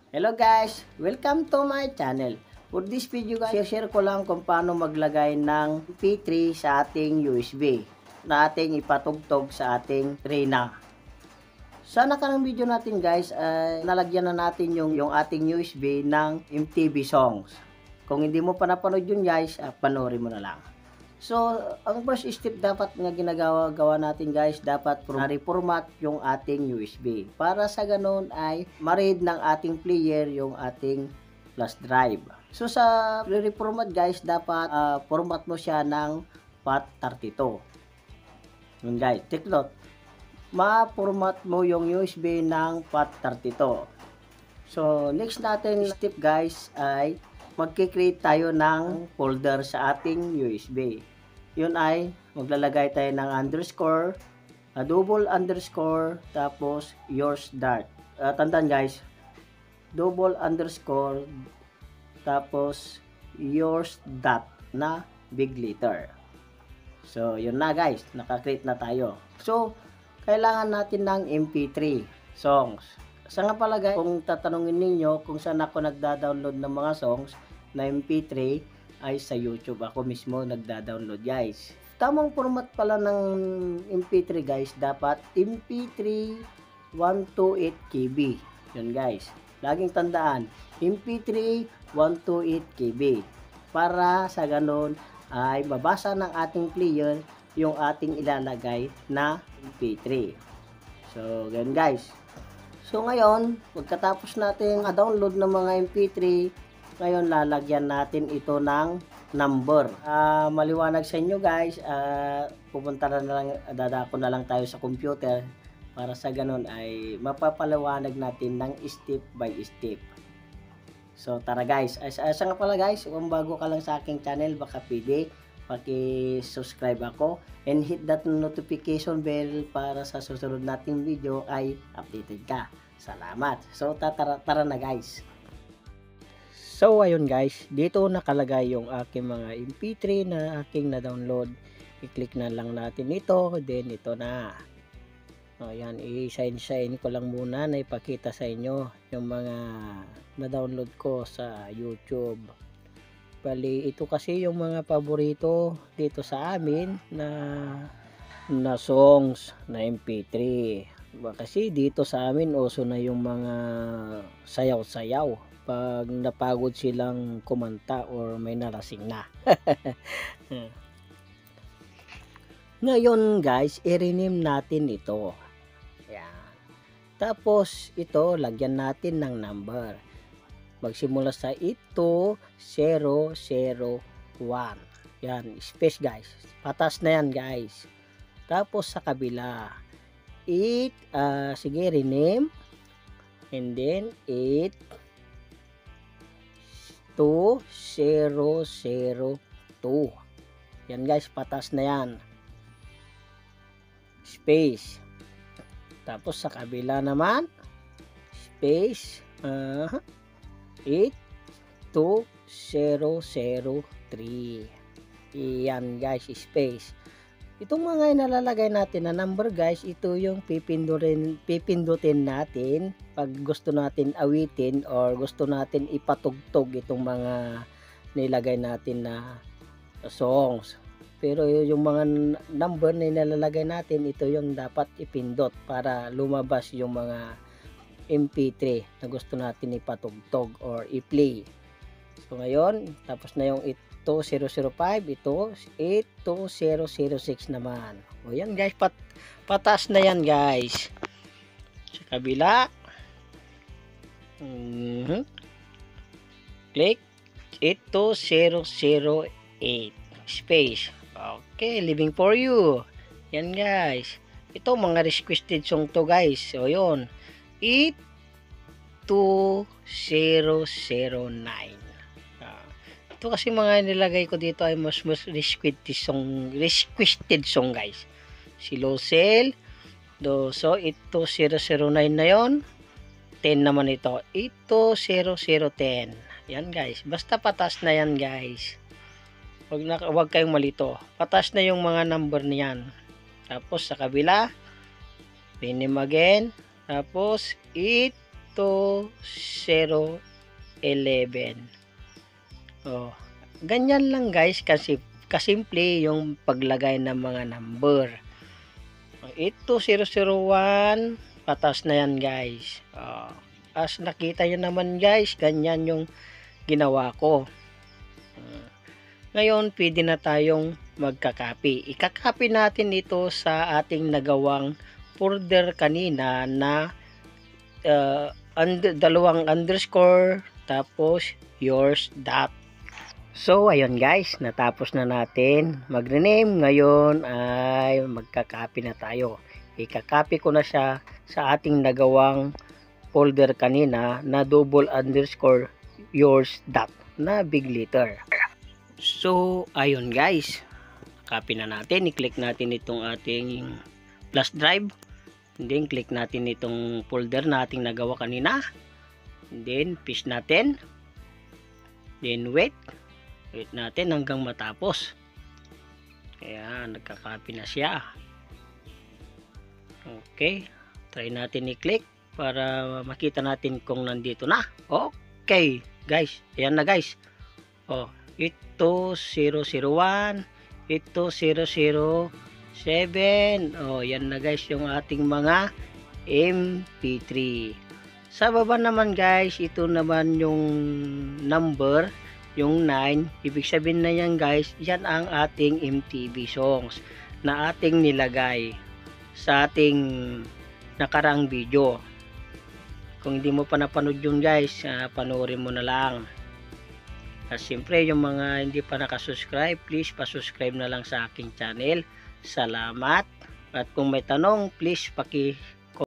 Hello guys! Welcome to my channel. For this video guys, share ko lang kung paano maglagay ng MP3 sa ating USB na ating ipatugtog sa ating Trina. Sa nakarang video natin guys, ay nalagyan na natin yung ating USB ng MTV songs. Kung hindi mo pa napanood yun guys, panoorin mo na lang. So, ang first step dapat nga ginagawa natin guys, dapat reformat yung ating USB. Para sa ganun ay ma-read ng ating player yung ating flash drive. So, sa reformat guys, dapat format mo siya ng FAT32. Yun guys, take note. Ma-format mo yung USB ng FAT32. So, next natin step guys ay magkikreate tayo ng folder sa ating USB. Yun ay maglalagay tayo ng underscore, double underscore, tapos yours dart. Tandaan guys, double underscore, tapos yours dot na big letter. So, yun na guys, nakakreate na tayo. So, kailangan natin ng MP3 songs. Sa nga pala guys, kung tatanungin ninyo kung saan ako nagda-download ng mga songs na MP3 ay sa YouTube. Ako mismo nagda-download guys. Tamang format pala ng MP3 guys, dapat MP3 128 KB. Yun guys. Laging tandaan, MP3 128 KB. Para sa ganun ay mabasa ng ating player yung ating ilalagay na MP3. So, ganun guys. So ngayon, pagkatapos natin download ng mga MP3, ngayon lalagyan natin ito ng number. Maliwanag sa inyo guys, pupunta na lang, dadako na lang tayo sa computer para sa ganun ay mapapaliwanag natin ng step by step. So tara guys, asa nga pala guys, kung bago ka lang sa aking channel, baka pwede paki-subscribe ako and hit that notification bell para sa susunod nating video ay updated ka. Salamat. So tara na guys. So ayun guys, dito nakalagay yung aking mga MP3 na aking na-download. I-click na lang natin ito, then ito na. Ayan, i-sign ko lang muna na ipakita sa inyo yung mga na-download ko sa YouTube. Bali, ito kasi yung mga paborito dito sa amin na songs na MP3. Kasi dito sa amin uso na yung mga sayaw-sayaw pag napagod silang kumanta or may narasing na. Ngayon guys, i-rename natin ito. Ayan. Tapos ito, lagyan natin ng number. Magsimula sa ito 001. Yan, space guys. Patas na yan guys. Tapos sa kabila 8, sige, rename. And then 82002. Yan guys, patas na yan. Space. Tapos sa kabila naman space 82003. Yan guys, space. Itong mga inalalagay natin na number guys, ito yung pipindutin natin pag gusto natin awitin or gusto natin ipatugtog itong mga nilagay natin na songs. Pero yung mga number na nilalagay natin, ito yung dapat ipindot para lumabas yung mga MP3 na gusto natin ipatugtog or i-play. So ngayon, tapos na yung 005, ito 82006 naman. O yan guys, patas na yan guys. Sa kabila, click 82008 space. Okay, living for you. Yan guys. Ito mga requested song to guys. So yun, 82009. Ito kasi mga nilagay ko dito ay mas requested song guys. Si Losel. So 82009 na yon. 10 naman ito. 82010. Yan guys. Basta patas na yan guys. Wag kayong malito. Patas na yung mga number niyan. Tapos sa kabila, rename again. Tapos 82011. Oh, ganyan lang guys, kasi kasimple yung paglagay ng mga number. 82001, patas na yan guys. As nakita nyo naman guys, ganyan yung ginawa ko. Ngayon, pwede na tayong magkakopy. Ikakopy natin ito sa ating nagawang folder kanina na dalawang underscore tapos yours dot. So, ayun guys, natapos na natin mag-rename. Ngayon ay magkakopy na tayo. Ikakopy ko na siya sa ating nagawang folder kanina na double underscore yours dot na big letter. So, ayun guys, copy na natin. I-click natin itong ating flash drive. And then, click natin itong folder na ating nagawa kanina. And then, paste natin. Then, wait natin hanggang matapos. Kaya nagka-copy na siya. Okay, try natin i-click para makita natin kung nandito na. Okay guys, ayan na guys. 82001, 82007. Yan na guys yung ating mga MP3. Sa baba naman guys, ito naman yung number, yung 9, ibig sabihin na yan guys, yan ang ating MTV songs na ating nilagay sa ating nakaraang video. Kung hindi mo pa napanood yun guys, panoorin mo na lang. At siyempre yung mga hindi pa nakasubscribe, please pasubscribe na lang sa aking channel. Salamat. At kung may tanong, please